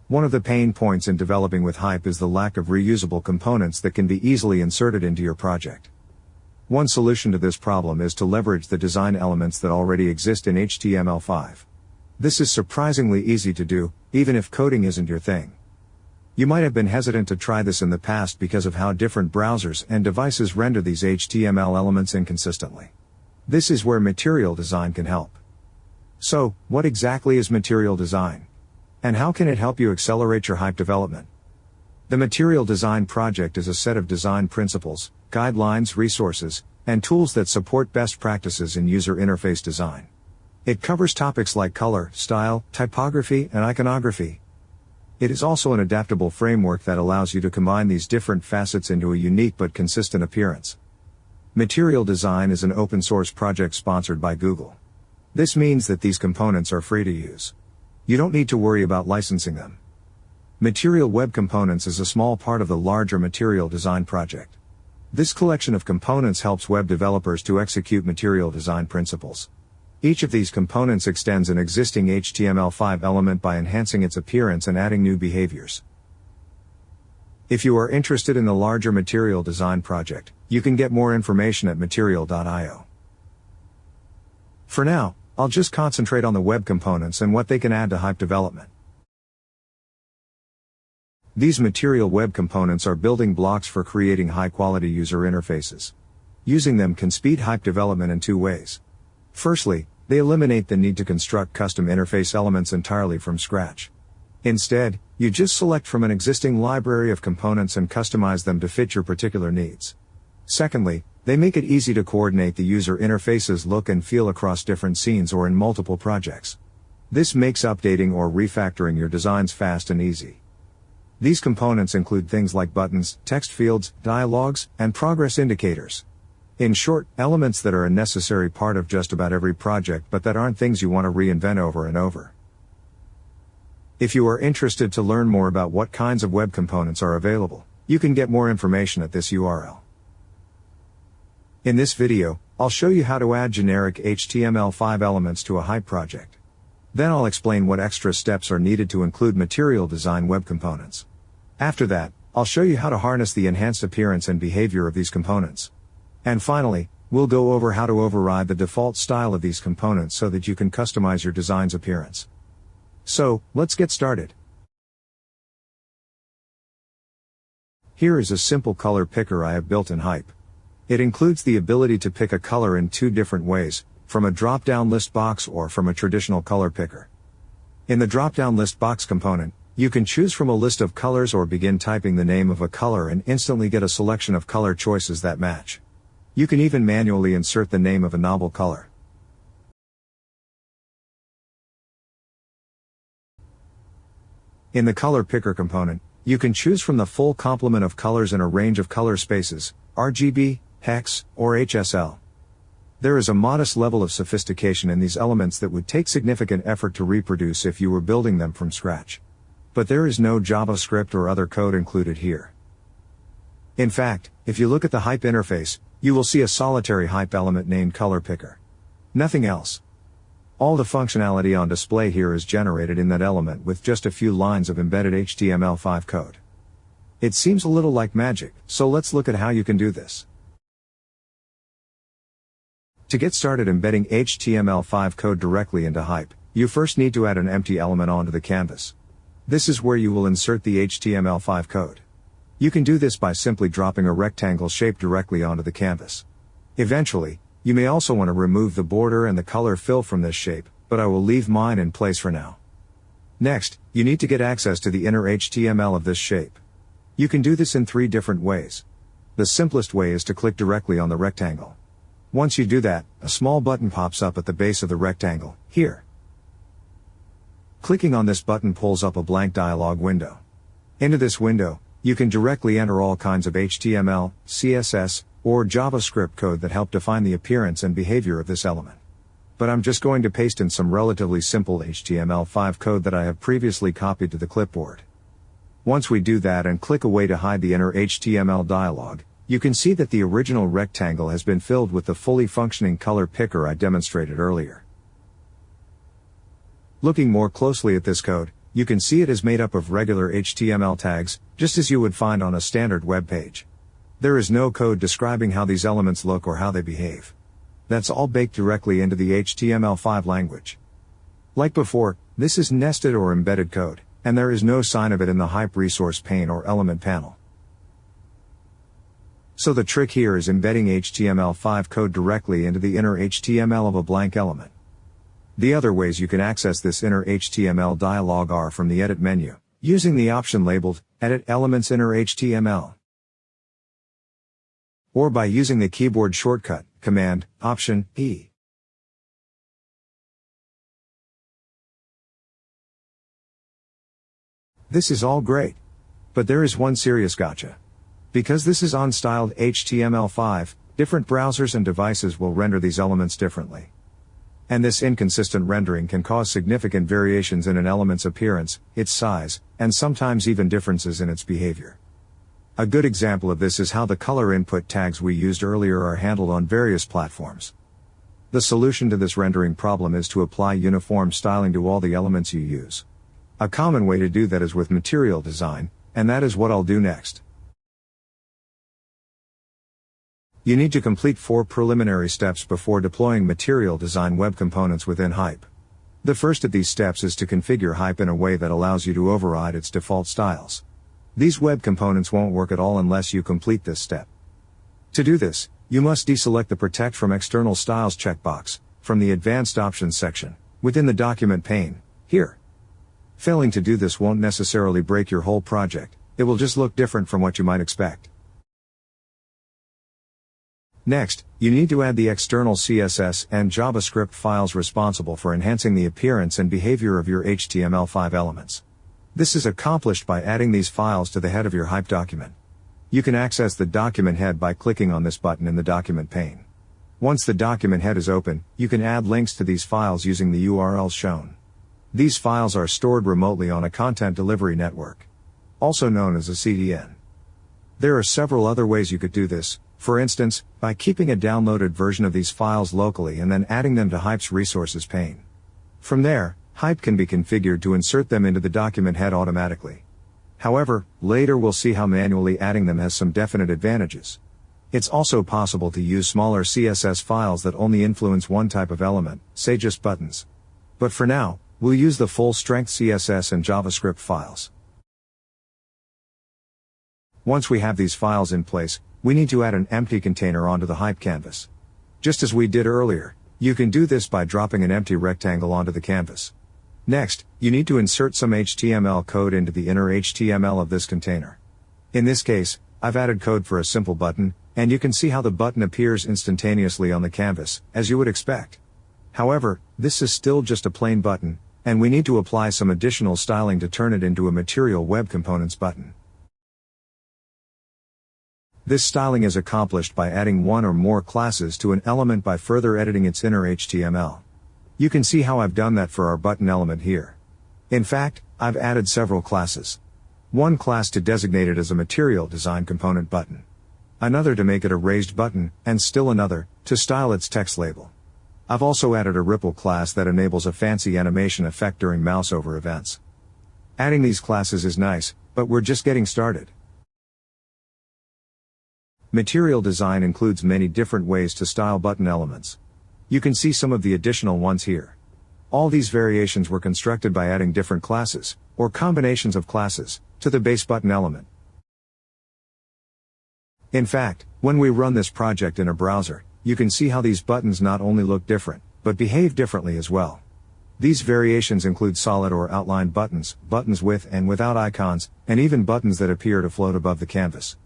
One of the pain points in developing with Hype is the lack of reusable components that can be easily inserted into your project. One solution to this problem is to leverage the design elements that already exist in HTML5. This is surprisingly easy to do, even if coding isn't your thing. You might have been hesitant to try this in the past because of how different browsers and devices render these HTML elements inconsistently. This is where material design can help. So, what exactly is material design? And how can it help you accelerate your Hype development? The Material Design Project is a set of design principles, guidelines, resources, and tools that support best practices in user interface design. It covers topics like color, style, typography, and iconography. It is also an adaptable framework that allows you to combine these different facets into a unique but consistent appearance. Material Design is an open-source project sponsored by Google. This means that these components are free to use. You don't need to worry about licensing them. Material Web Components is a small part of the larger Material Design project. This collection of components helps web developers to execute material design principles. Each of these components extends an existing HTML5 element by enhancing its appearance and adding new behaviors. If you are interested in the larger Material Design project, you can get more information at material.io. For now, I'll just concentrate on the web components and what they can add to Hype development. These material web components are building blocks for creating high-quality user interfaces. Using them can speed Hype development in two ways. Firstly, they eliminate the need to construct custom interface elements entirely from scratch. Instead, you just select from an existing library of components and customize them to fit your particular needs. Secondly, they make it easy to coordinate the user interface's look and feel across different scenes or in multiple projects. This makes updating or refactoring your designs fast and easy. These components include things like buttons, text fields, dialogues, and progress indicators. In short, elements that are a necessary part of just about every project but that aren't things you want to reinvent over and over. If you are interested to learn more about what kinds of web components are available, you can get more information at this URL. In this video, I'll show you how to add generic HTML5 elements to a Hype project. Then I'll explain what extra steps are needed to include material design web components. After that, I'll show you how to harness the enhanced appearance and behavior of these components. And finally, we'll go over how to override the default style of these components so that you can customize your design's appearance. So, let's get started. Here is a simple color picker I have built in Hype. It includes the ability to pick a color in two different ways, from a drop-down list box or from a traditional color picker. In the drop-down list box component, you can choose from a list of colors or begin typing the name of a color and instantly get a selection of color choices that match. You can even manually insert the name of a novel color. In the color picker component, you can choose from the full complement of colors in a range of color spaces, RGB, hex, or HSL. There is a modest level of sophistication in these elements that would take significant effort to reproduce if you were building them from scratch. But there is no JavaScript or other code included here. In fact, if you look at the Hype interface, you will see a solitary Hype element named Color Picker. Nothing else. All the functionality on display here is generated in that element with just a few lines of embedded HTML5 code. It seems a little like magic, so let's look at how you can do this. To get started embedding HTML5 code directly into Hype, you first need to add an empty element onto the canvas. This is where you will insert the HTML5 code. You can do this by simply dropping a rectangle shape directly onto the canvas. Eventually, you may also want to remove the border and the color fill from this shape, but I will leave mine in place for now. Next, you need to get access to the inner HTML of this shape. You can do this in three different ways. The simplest way is to click directly on the rectangle. Once you do that, a small button pops up at the base of the rectangle, here. Clicking on this button pulls up a blank dialog window. Into this window, you can directly enter all kinds of HTML, CSS, or JavaScript code that help define the appearance and behavior of this element. But I'm just going to paste in some relatively simple HTML5 code that I have previously copied to the clipboard. Once we do that and click away to hide the inner HTML dialog, you can see that the original rectangle has been filled with the fully functioning color picker I demonstrated earlier. Looking more closely at this code, You can see it is made up of regular HTML tags, just as you would find on a standard web page. There is no code describing how these elements look or how they behave. That's all baked directly into the HTML5 language. Like before, this is nested or embedded code, and there is no sign of it in the Hype resource pane or element panel. So the trick here is embedding HTML5 code directly into the inner HTML of a blank element. The other ways you can access this inner HTML dialog are from the Edit menu, using the option labeled Edit Elements Inner HTML, or by using the keyboard shortcut, Command, Option, E. This is all great. But there is one serious gotcha. Because this is unstyled HTML5, different browsers and devices will render these elements differently. And this inconsistent rendering can cause significant variations in an element's appearance, its size, and sometimes even differences in its behavior. A good example of this is how the color input tags we used earlier are handled on various platforms. The solution to this rendering problem is to apply uniform styling to all the elements you use. A common way to do that is with material design, and that is what I'll do next. You need to complete 4 preliminary steps before deploying material design web components within Hype. The first of these steps is to configure Hype in a way that allows you to override its default styles. These web components won't work at all unless you complete this step. To do this, you must deselect the Protect from External Styles checkbox from the Advanced Options section within the document pane, here. Failing to do this won't necessarily break your whole project, it will just look different from what you might expect. Next, you need to add the external CSS and JavaScript files responsible for enhancing the appearance and behavior of your HTML5 elements. This is accomplished by adding these files to the head of your Hype document. You can access the document head by clicking on this button in the document pane. Once the document head is open, you can add links to these files using the URLs shown. These files are stored remotely on a content delivery network, also known as a CDN. There are several other ways you could do this, for instance, by keeping a downloaded version of these files locally and then adding them to Hype's resources pane. From there, Hype can be configured to insert them into the document head automatically. However, later we'll see how manually adding them has some definite advantages. It's also possible to use smaller CSS files that only influence one type of element, say just buttons. But for now, we'll use the full-strength CSS and JavaScript files. Once we have these files in place, we need to add an empty container onto the Hype canvas. Just as we did earlier, you can do this by dropping an empty rectangle onto the canvas. Next, you need to insert some HTML code into the inner HTML of this container. In this case, I've added code for a simple button, and you can see how the button appears instantaneously on the canvas, as you would expect. However, this is still just a plain button, and we need to apply some additional styling to turn it into a Material Web Components button. This styling is accomplished by adding one or more classes to an element by further editing its inner HTML. You can see how I've done that for our button element here. In fact, I've added several classes. One class to designate it as a Material Design Component button. Another to make it a raised button, and still another, to style its text label. I've also added a ripple class that enables a fancy animation effect during mouse over events. Adding these classes is nice, but we're just getting started. Material design includes many different ways to style button elements. You can see some of the additional ones here. All these variations were constructed by adding different classes, or combinations of classes, to the base button element. In fact, when we run this project in a browser, you can see how these buttons not only look different, but behave differently as well. These variations include solid or outlined buttons, buttons with and without icons, and even buttons that appear to float above the canvas.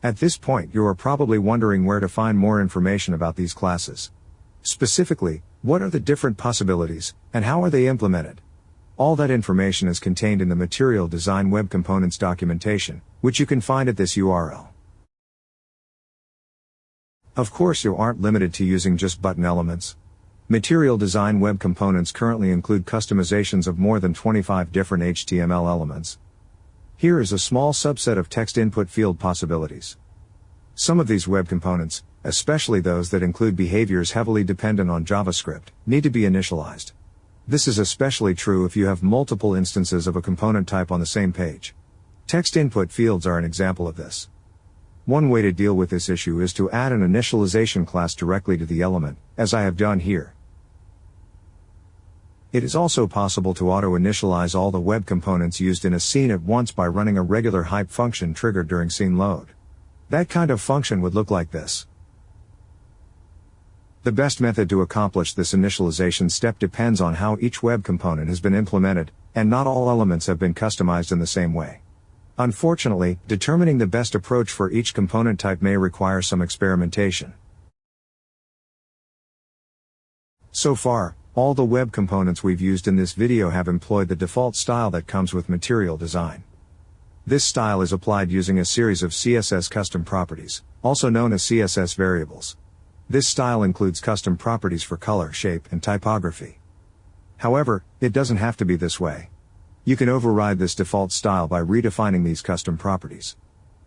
At this point, you are probably wondering where to find more information about these classes. Specifically, what are the different possibilities, and how are they implemented? All that information is contained in the Material Design Web Components documentation, which you can find at this URL. Of course, you aren't limited to using just button elements. Material Design Web Components currently include customizations of more than 25 different HTML elements. Here is a small subset of text input field possibilities. Some of these web components, especially those that include behaviors heavily dependent on JavaScript, need to be initialized. This is especially true if you have multiple instances of a component type on the same page. Text input fields are an example of this. One way to deal with this issue is to add an initialization class directly to the element, as I have done here. It is also possible to auto-initialize all the web components used in a scene at once by running a regular hype function triggered during scene load. That kind of function would look like this. The best method to accomplish this initialization step depends on how each web component has been implemented, and not all elements have been customized in the same way. Unfortunately, determining the best approach for each component type may require some experimentation. So far, all the web components we've used in this video have employed the default style that comes with Material Design. This style is applied using a series of CSS custom properties, also known as CSS variables. This style includes custom properties for color, shape, and typography. However, it doesn't have to be this way. You can override this default style by redefining these custom properties.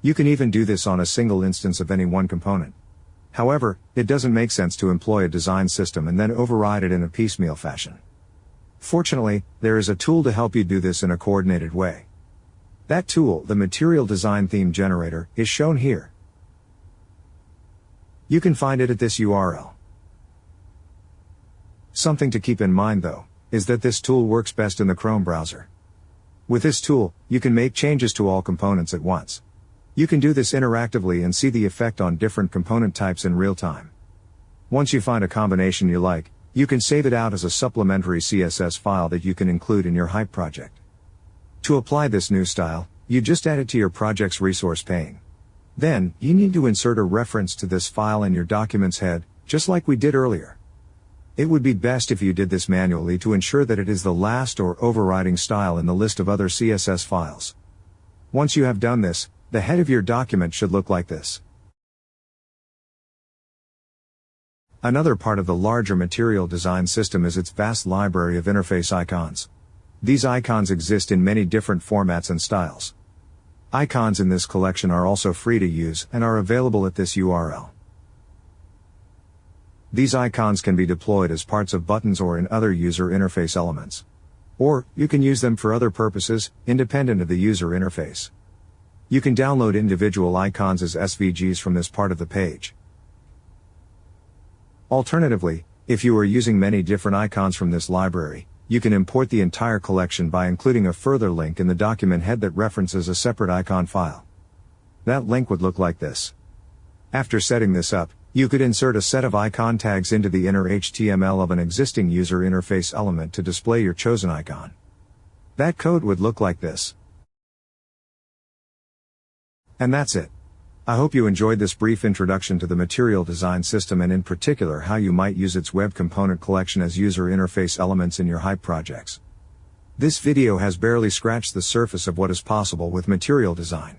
You can even do this on a single instance of any one component. However, it doesn't make sense to employ a design system and then override it in a piecemeal fashion. Fortunately, there is a tool to help you do this in a coordinated way. That tool, the Material Design Theme Generator, is shown here. You can find it at this URL. Something to keep in mind though, is that this tool works best in the Chrome browser. With this tool, you can make changes to all components at once. You can do this interactively and see the effect on different component types in real time. Once you find a combination you like, you can save it out as a supplementary CSS file that you can include in your Hype project. To apply this new style, you just add it to your project's resource pane. Then, you need to insert a reference to this file in your document's head, just like we did earlier. It would be best if you did this manually to ensure that it is the last or overriding style in the list of other CSS files. Once you have done this, the head of your document should look like this. Another part of the larger material design system is its vast library of interface icons. These icons exist in many different formats and styles. Icons in this collection are also free to use and are available at this URL. These icons can be deployed as parts of buttons or in other user interface elements. Or, you can use them for other purposes, independent of the user interface. You can download individual icons as SVGs from this part of the page. Alternatively, if you are using many different icons from this library, you can import the entire collection by including a further link in the document head that references a separate icon file. That link would look like this. After setting this up, you could insert a set of icon tags into the inner HTML of an existing user interface element to display your chosen icon. That code would look like this. And that's it. I hope you enjoyed this brief introduction to the material design system and in particular how you might use its web component collection as user interface elements in your Hype projects. This video has barely scratched the surface of what is possible with material design.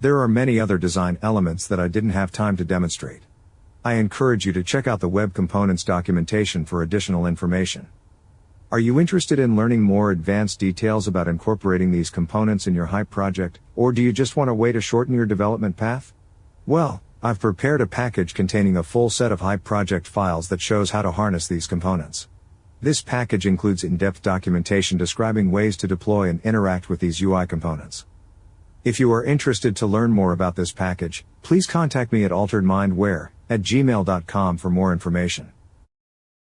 There are many other design elements that I didn't have time to demonstrate. I encourage you to check out the web components documentation for additional information. Are you interested in learning more advanced details about incorporating these components in your Hype project, or do you just want a way to shorten your development path? Well, I've prepared a package containing a full set of Hype project files that shows how to harness these components. This package includes in-depth documentation describing ways to deploy and interact with these UI components. If you are interested to learn more about this package, please contact me at alteredmindware@gmail.com for more information.